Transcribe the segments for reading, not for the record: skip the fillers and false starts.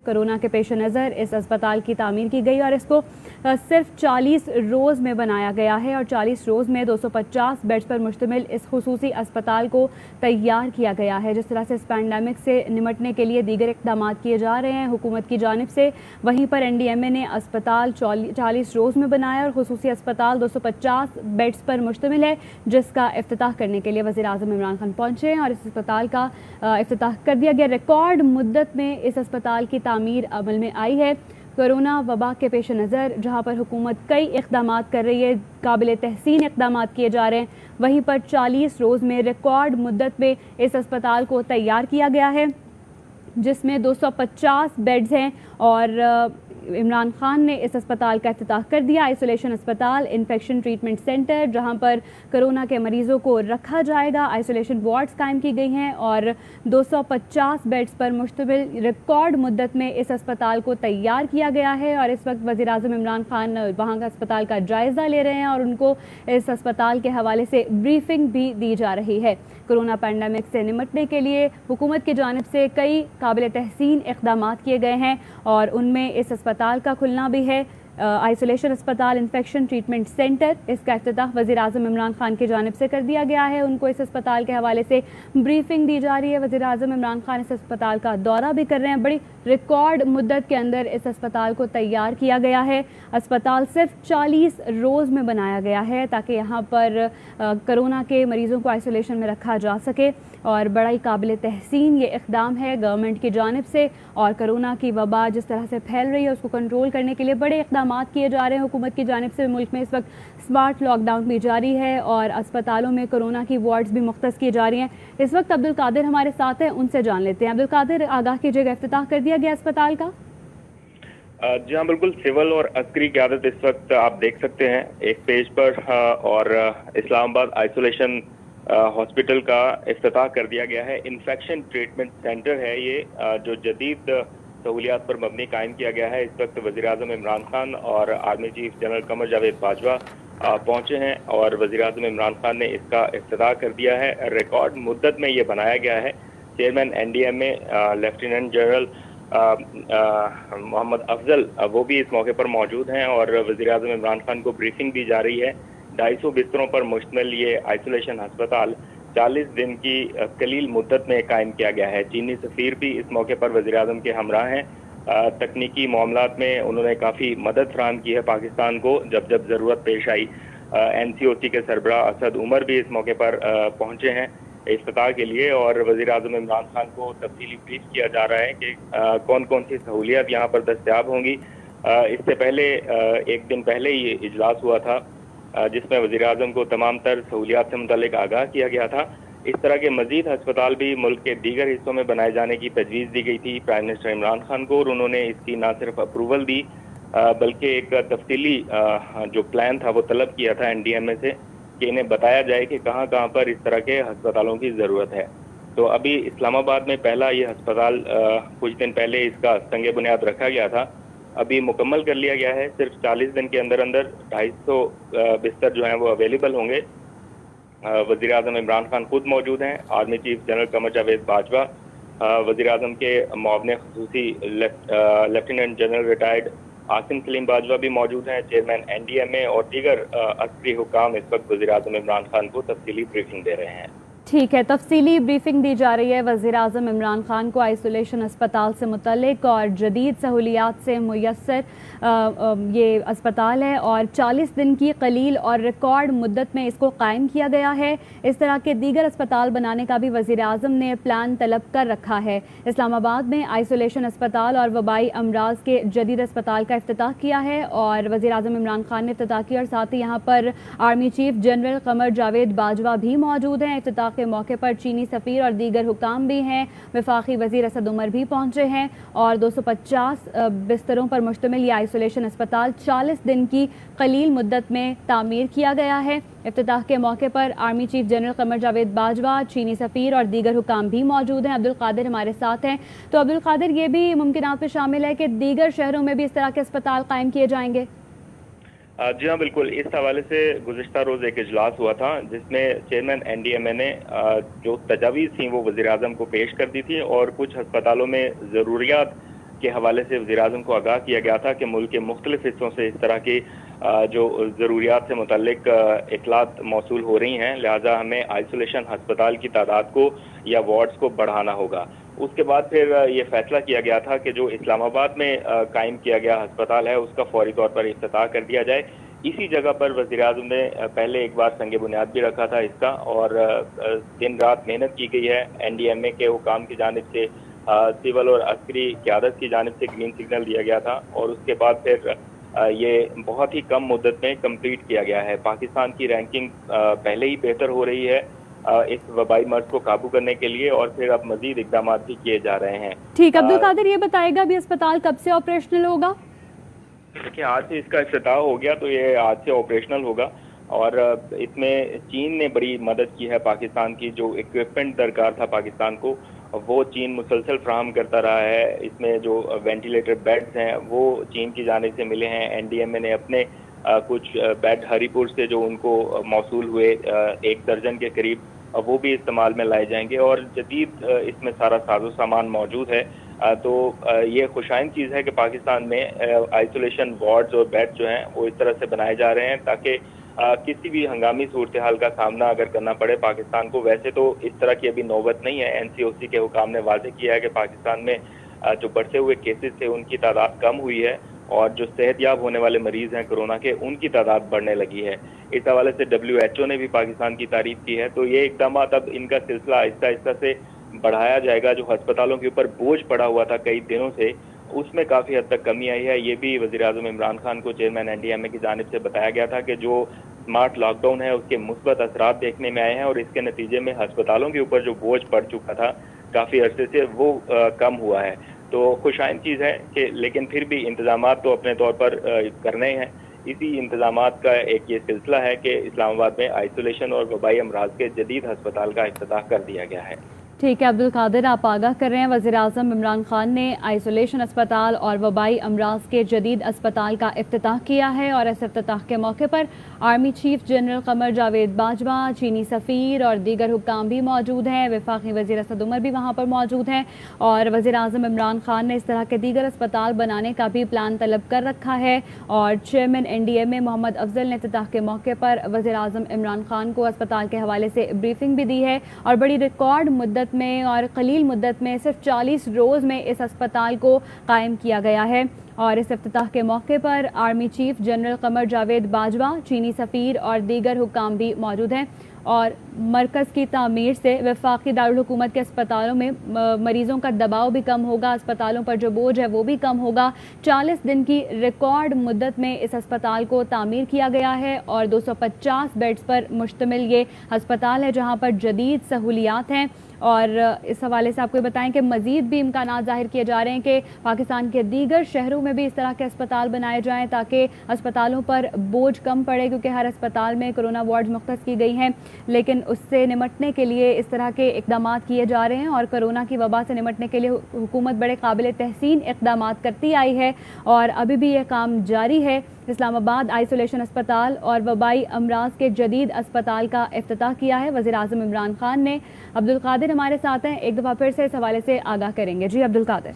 Corona के पेश नज़र इस अस्पताल की तामीर की गई और इसको सिर्फ 40 रोज़ में बनाया गया है और 40 रोज़ में 250 बेड्स पर मुश्तमिल इस खुसूसी अस्पताल को तैयार किया गया है। जिस तरह से इस पैंडमिक से निमटने के लिए दीगर इक़दाम किए जा रहे हैं हुकूमत की जानिब से, वहीं पर NDMA ने अस्पताल 40 रोज़ में बनाया और खुसूसी अस्पताल 250 बेड्स पर मुश्तमिल है, जिसका इफ्तिताह करने के लिए वज़ीर आज़म इमरान खान पहुँचे हैं और इस अस्पताल का इफ्तिताह कर दिया गया। रिकॉर्ड मुद्दत में इस अस्पताल की तामीर अमल में आई है। कोरोना वबा के पेश नज़र जहाँ पर हुकूमत कई इक़दाम कर रही है, काबिल तहसीन इक़दाम किए जा रहे हैं, वहीं पर 40 रोज़ में रिकॉर्ड मुद्दत में इस अस्पताल को तैयार किया गया है, जिसमें 250 बेड्स हैं और इमरान खान ने इस अस्पताल का इफ्तिताह कर दिया। आइसोलेशन अस्पताल, इन्फेक्शन ट्रीटमेंट सेंटर, जहां पर कोरोना के मरीज़ों को रखा जाएगा, आइसोलेशन वार्ड्स कायम की गई हैं और 250 बेड्स पर मुश्तमिल रिकॉर्ड मुद्दत में इस अस्पताल को तैयार किया गया है। और इस वक्त वज़ीर आज़म इमरान खान वहाँ का अस्पताल का जायज़ा ले रहे हैं और उनको इस अस्पताल के हवाले से ब्रीफिंग भी दी जा रही है। कोरोना पैंडमिक से निमटने के लिए हुकूमत की जानिब से कई काबिल तहसीन इक़दाम किए गए हैं और उनमें इस अस्पताल का खुलना भी है। आइसोलेशन अस्पताल, इन्फेक्शन ट्रीटमेंट सेंटर, इसका इफ्तिताह वज़ीर आज़म इमरान खान की जानिब से कर दिया गया है। उनको इस अस्पताल के हवाले से ब्रीफिंग दी जा रही है। वज़ीर आज़म इमरान खान इस अस्पताल का दौरा भी कर रहे हैं। बड़ी रिकॉर्ड मुद्दत के अंदर इस अस्पताल को तैयार किया गया है। अस्पताल सिर्फ 40 रोज़ में बनाया गया है ताकि यहाँ पर कोरोना के मरीज़ों को आइसोलेशन में रखा जा सके और बड़ा ही काबिल तहसीन ये इक़दाम है गवर्नमेंट की जानिब से। और कोरोना की वबा जिस तरह से फैल रही है उसको कंट्रोल करने के लिए बड़े इक़दाम किए जा रहे हैं हुकूमत की जानिब से। मुल्क में इस वक्त स्मार्ट लॉकडाउन भी जारी है और अस्पतालों में कोरोना की वार्ड्स भी मुख्तस की जा रही हैं। इस वक्त अब्दुल कादिर हमारे साथ हैं, उनसे जान लेते हैं। अब्दुल कादिर, आगाह कीजिएगा, इफ्तिताह कर दिया गया अस्पताल का? जी हाँ, बिल्कुल। सिविल और अस्करी क़यादत इस वक्त आप देख सकते हैं एक पेज पर और इस्लामाबाद आइसोलेशन हॉस्पिटल का इफ्तिताह कर दिया गया है। इन्फेक्शन ट्रीटमेंट सेंटर है ये, जो जदीद सहूलियात पर मबनी कायम किया गया है। इस वक्त वज़ीर आज़म इमरान खान और army chief general Qamar Javed Bajwa पहुंचे हैं और वज़ीर आज़म इमरान खान ने इसका इफ्तिताह कर दिया है। रिकॉर्ड मुद्दत में ये बनाया गया है। Chairman NDMA lieutenant general Mohammad Afzal वो भी इस मौके पर मौजूद हैं और वज़ीर आज़म इमरान खान को ब्रीफिंग दी जा रही है। 250 बिस्तरों पर मुश्तमिल ये आइसोलेशन अस्पताल 40 दिन की कलील मुद्दत में कायम किया गया है। चीनी सफ़ीर भी इस मौके पर वज़ीर आज़म के हमराह हैं। तकनीकी मामलात में उन्होंने काफ़ी मदद फराहम की है पाकिस्तान को जब जब ज़रूरत पेश आई। NCOC के सरबराह असद उमर भी इस मौके पर पहुँचे हैं इफ्तिताह के लिए और वज़ीर आज़म इमरान खान को तफसीली ब्रीफ किया जा रहा है कि कौन कौन सी सहूलियत यहाँ पर दस्तयाब होंगी। इससे पहले एक दिन पहले ये इजलास हुआ था जिसमें वज़ीर आज़म को तमाम तर सहूलियात से मुतल्लिक आगाह किया गया था। इस तरह के मज़ीद अस्पताल भी मुल्क के दीगर हिस्सों में बनाए जाने की तजवीज़ दी गई थी प्राइम मिनिस्टर इमरान खान को और उन्होंने इसकी न सिर्फ अप्रूवल दी बल्कि एक तफसीली जो प्लान था वो तलब किया था NDMA से कि इन्हें बताया जाए कि कहाँ कहाँ पर इस तरह के अस्पतालों की ज़रूरत है। तो अभी इस्लामाबाद में पहला ये अस्पताल कुछ दिन पहले इसका संग बुनियाद रखा गया था, अभी मुकम्मल कर लिया गया है। सिर्फ 40 दिन के अंदर अंदर 250 बिस्तर जो हैं वो अवेलेबल होंगे। वज़ीर आज़म इमरान खान खुद मौजूद हैं, army chief general Qamar Javed Bajwa, वज़ीर आज़म के मुआविन ख़ुसूसी lieutenant general retired Asim Saleem Bajwa भी मौजूद हैं। चेयरमैन NDMA और दीगर अस्करी हुकाम इस वक्त वज़ीर आज़म इमरान खान को तफसीली ब्रीफिंग दे रहे हैं। ठीक है, तफसीली ब्रीफिंग दी जा रही है वज़ीर आज़म इमरान खान को आइसोलेशन अस्पताल से मुतल्लिक और जदीद सहूलियात से मुयस्सर ये अस्पताल है और 40 दिन की कलील और रिकॉर्ड मुद्दत में इसको कायम किया गया है। इस तरह के दीगर अस्पताल बनाने का भी वज़ीर आज़म ने प्लान तलब कर रखा है। इस्लामाबाद में आइसोलेशन अस्पताल और वबाई अमराज के जदीद अस्पताल का इफ्तिताह किया है और वज़ीर आज़म इमरान खान ने इफ्तिताह किया और साथ ही यहाँ पर army chief general Qamar Javed Bajwa भी मौजूद हैं। इफ्तिताह के मौके पर चीनी सफ़ीर और दीगर हुकाम भी हैं। वफाकी वज़ीर असद उमर भी पहुँचे हैं और 250 बिस्तरों पर मुश्तमिल ये आइसोलेशन अस्पताल 40 दिन की कलील मुद्दत में तामीर किया गया है। इफ्तिताह के मौके पर army chief general Qamar Javed Bajwa, चीनी सफ़ीर और दीगर हुकाम भी मौजूद हैं। अब्दुल कादिर हमारे साथ हैं। तो अब्दुल कादिर, ये भी मुमकिनात में शामिल है कि दीगर शहरों में भी इस तरह के अस्पताल कायम किए जाएंगे? जी हाँ, बिल्कुल। इस हवाले से गुज़िश्ता रोज़ एक इजलास हुआ था जिसमें चेयरमैन NDMA ने जो तजावीज़ थी वो वज़ीर आज़म को पेश कर दी थी और कुछ अस्पतालों में ज़रूरियात کے حوالے سے وزیراعظم کو آگاہ کیا گیا تھا کہ ملک کے مختلف حصوں سے اس طرح کی جو ضروریات سے متعلق اطلاعات موصول ہو رہی ہیں، لہٰذا ہمیں آئسولیشن ہسپتال کی تعداد کو یا وارڈز کو بڑھانا ہوگا۔ اس کے بعد پھر یہ فیصلہ کیا گیا تھا کہ جو اسلام آباد میں قائم کیا گیا ہسپتال ہے اس کا فوری طور پر افتتاح کر دیا جائے۔ اسی جگہ پر وزیراعظم نے پہلے ایک بار سنگ بنیاد بھی رکھا تھا اس کا، اور دن رات محنت کی گئی ہے۔ NDMA کے حکام کی جانب سے سول اور عسکری قیادت کی جانب سے گرین سگنل دیا گیا تھا، اور اس کے بعد پھر یہ بہت ہی کم مدت میں کمپلیٹ کیا گیا ہے۔ پاکستان کی رینکنگ پہلے ہی بہتر ہو رہی ہے اس وبائی مرض کو قابو کرنے کے لیے، اور پھر اب مزید اقدامات بھی کیے جا رہے ہیں۔ ٹھیک، عبدالقادر یہ بتائے گا ابھی اسپتال کب سے آپریشنل ہوگا؟ دیکھیں، آج سے اس کا افتتاح ہو گیا تو یہ آج سے آپریشنل ہوگا، اور اس میں چین نے بڑی مدد کی ہے پاکستان کی۔ جو اکوپمنٹ درکار تھا پاکستان کو وہ چین مسلسل فراہم کرتا رہا ہے۔ اس میں جو وینٹیلیٹر بیڈز ہیں وہ چین کی جانب سے ملے ہیں۔ NDMA نے اپنے کچھ بیڈ ہری پور سے جو ان کو موصول ہوئے 1 درجن کے قریب، وہ بھی استعمال میں لائے جائیں گے، اور جدید اس میں سارا ساز و سامان موجود ہے۔ تو یہ خوشائن چیز ہے کہ پاکستان میں آئسولیشن وارڈز اور بیڈ جو ہیں وہ اس طرح سے بنائے جا رہے ہیں تاکہ کسی بھی ہنگامی صورتحال کا سامنا اگر کرنا پڑے پاکستان کو۔ ویسے تو اس طرح کی ابھی نوبت نہیں ہے۔ NCOC کے حکام نے واضح کیا ہے کہ پاکستان میں جو بڑھتے ہوئے کیسز تھے ان کی تعداد کم ہوئی ہے، اور جو صحت یاب ہونے والے مریض ہیں کورونا کے ان کی تعداد بڑھنے لگی ہے۔ اس حوالے سے WHO نے بھی پاکستان کی تعریف کی ہے۔ تو یہ اقدامات اب ان کا سلسلہ آہستہ آہستہ سے بڑھایا جائے گا۔ جو ہسپتالوں کے اوپر بوجھ پڑا ہوا تھا کئی دنوں سے، اس میں کافی حد تک کمی آئی ہے۔ یہ بھی وزیراعظم عمران خان کو چیئرمین NDMA کی جانب سے بتایا گیا تھا کہ جو اسمارٹ لاک ڈاؤن ہے اس کے مثبت اثرات دیکھنے میں آئے ہیں، اور اس کے نتیجے میں ہسپتالوں کے اوپر جو بوجھ پڑ چکا تھا کافی عرصے سے وہ کم ہوا ہے۔ تو خوشائن چیز ہے کہ لیکن پھر بھی انتظامات تو اپنے طور پر کرنے ہیں۔ اسی انتظامات کا ایک یہ سلسلہ ہے کہ اسلام آباد میں آئسولیشن اور وبائی امراض کے جدید ہسپتال کا افتتاح کر دیا گیا ہے۔ ٹھیک ہے عبدالقادر، آپ آگاہ کر رہے ہیں وزیراعظم عمران خان نے آئسولیشن اسپتال اور وبائی امراض کے جدید اسپتال کا افتتاح کیا ہے، اور اس افتتاح کے موقع پر army chief general Qamar Javed Bajwa, چینی سفیر اور دیگر حکام بھی موجود ہیں۔ وفاقی وزیر اسد عمر بھی وہاں پر موجود ہیں، اور وزیراعظم عمران خان نے اس طرح کے دیگر اسپتال بنانے کا بھی پلان طلب کر رکھا ہے، اور چیئرمین NDMA محمد افضل نے افتتاح کے موقع پر وزیراعظم عمران خان کو اسپتال کے حوالے سے بریفنگ بھی دی ہے، اور بڑی ریکارڈ مدت میں اور قلیل مدت میں صرف 40 روز میں اس اسپتال کو قائم کیا گیا ہے۔ اور اس افتتاح کے موقع پر army chief general Qamar Javed Bajwa, چینی سفیر اور دیگر حکام بھی موجود ہیں، اور مرکز کی تعمیر سے وفاقی دارالحکومت کے اسپتالوں میں مریضوں کا دباؤ بھی کم ہوگا، اسپتالوں پر جو بوجھ ہے وہ بھی کم ہوگا۔ 40 دن کی ریکارڈ مدت میں اس اسپتال کو تعمیر کیا گیا ہے، اور 250 بیڈز پر مشتمل یہ ہسپتال ہے جہاں پر جدید سہولیات ہیں۔ اور اس حوالے سے آپ کو بتائیں کہ مزید بھی امکانات ظاہر کیے جا رہے ہیں کہ پاکستان کے دیگر شہروں میں بھی اس طرح کے اسپتال بنائے جائیں تاکہ اسپتالوں پر بوجھ کم پڑے، کیونکہ ہر اسپتال میں کرونا وارڈز مختص کی گئی ہیں، لیکن اس سے نمٹنے کے لیے اس طرح کے اقدامات کیے جا رہے ہیں، اور کرونا کی وبا سے نمٹنے کے لیے حکومت بڑے قابل تحسین اقدامات کرتی آئی ہے، اور ابھی بھی یہ کام جاری ہے۔ اسلام آباد آئسولیشن اسپتال اور وبائی امراض کے جدید اسپتال کا افتتاح کیا ہے وزیراعظم عمران خان نے۔ عبدالقادر ہمارے ساتھ ہیں، ایک دفعہ پھر سے اس حوالے سے آگاہ کریں گے۔ جی عبدالقادر۔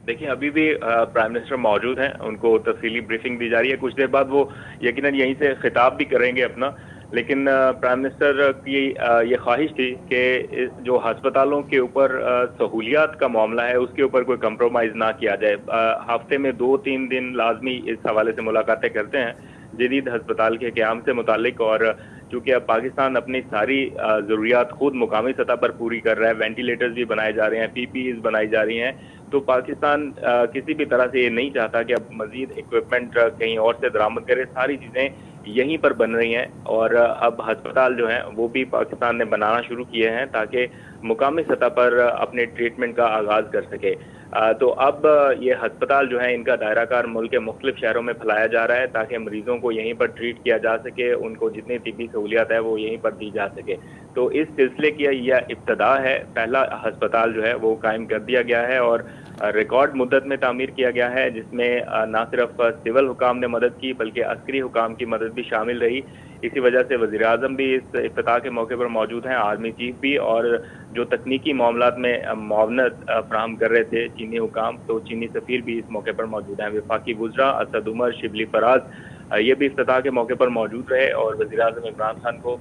دیکھیں، ابھی بھی پرائم منسٹر موجود ہیں، ان کو تفصیلی بریفنگ دی جا رہی ہے۔ کچھ دیر بعد وہ یقیناً یہیں سے خطاب بھی کریں گے اپنا، لیکن پرائم منسٹر کی یہ خواہش تھی کہ جو ہسپتالوں کے اوپر سہولیات کا معاملہ ہے اس کے اوپر کوئی کمپرومائز نہ کیا جائے۔ ہفتے میں 2-3 دن لازمی اس حوالے سے ملاقاتیں کرتے ہیں جدید ہسپتال کے قیام سے متعلق، اور چونکہ اب پاکستان اپنی ساری ضروریات خود مقامی سطح پر پوری کر رہا ہے، وینٹیلیٹرز بھی بنائے جا رہے ہیں، PPEs بنائی جا رہی ہیں، تو پاکستان کسی بھی طرح سے یہ نہیں چاہتا کہ اب مزید اکوپمنٹ کہیں اور سے درآمد کرے۔ ساری چیزیں یہیں پر بن رہی ہیں، اور اب ہسپتال جو ہیں وہ بھی پاکستان نے بنانا شروع کیے ہیں تاکہ مقامی سطح پر اپنے ٹریٹمنٹ کا آغاز کر سکے۔ تو اب یہ ہسپتال جو ہیں ان کا دائرہ کار ملک کے مختلف شہروں میں پھیلایا جا رہا ہے تاکہ مریضوں کو یہیں پر ٹریٹ کیا جا سکے، ان کو جتنی طبی سہولیات ہے وہ یہیں پر دی جا سکے۔ تو اس سلسلے کی یہ ابتدا ہے، پہلا ہسپتال جو ہے وہ قائم کر دیا گیا ہے، اور ریکارڈ مدت میں تعمیر کیا گیا ہے، جس میں نہ صرف سول حکام نے مدد کی بلکہ عسکری حکام کی مدد بھی شامل رہی۔ इसी वजह से वज़ीर आज़म भी इस इफ्तिताह के मौके पर मौजूद हैं, आर्मी चीफ भी, और जो तकनीकी मामलात में मुआवनत फराहम कर रहे थे चीनी हुकाम, तो चीनी सफ़ीर भी इस मौके पर मौजूद हैं। वफाकी वज़रा असद उमर, शिबली फराज ये भी इफ्तिताह के मौके पर मौजूद रहे और वज़ीर आज़म इमरान खान को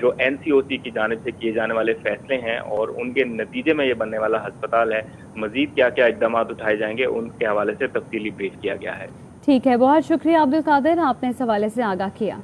जो NCOC की जानिब से किए जाने वाले फैसले हैं और उनके नतीजे में ये बनने वाला अस्पताल है, मज़ीद क्या क्या इक़दाम उठाए जाएंगे, उनके हवाले से तफसीली ब्रीफ किया गया है। ठीक है, बहुत शुक्रिया अब्दुल कादिर, आपने इस हवाले से आगाह किया।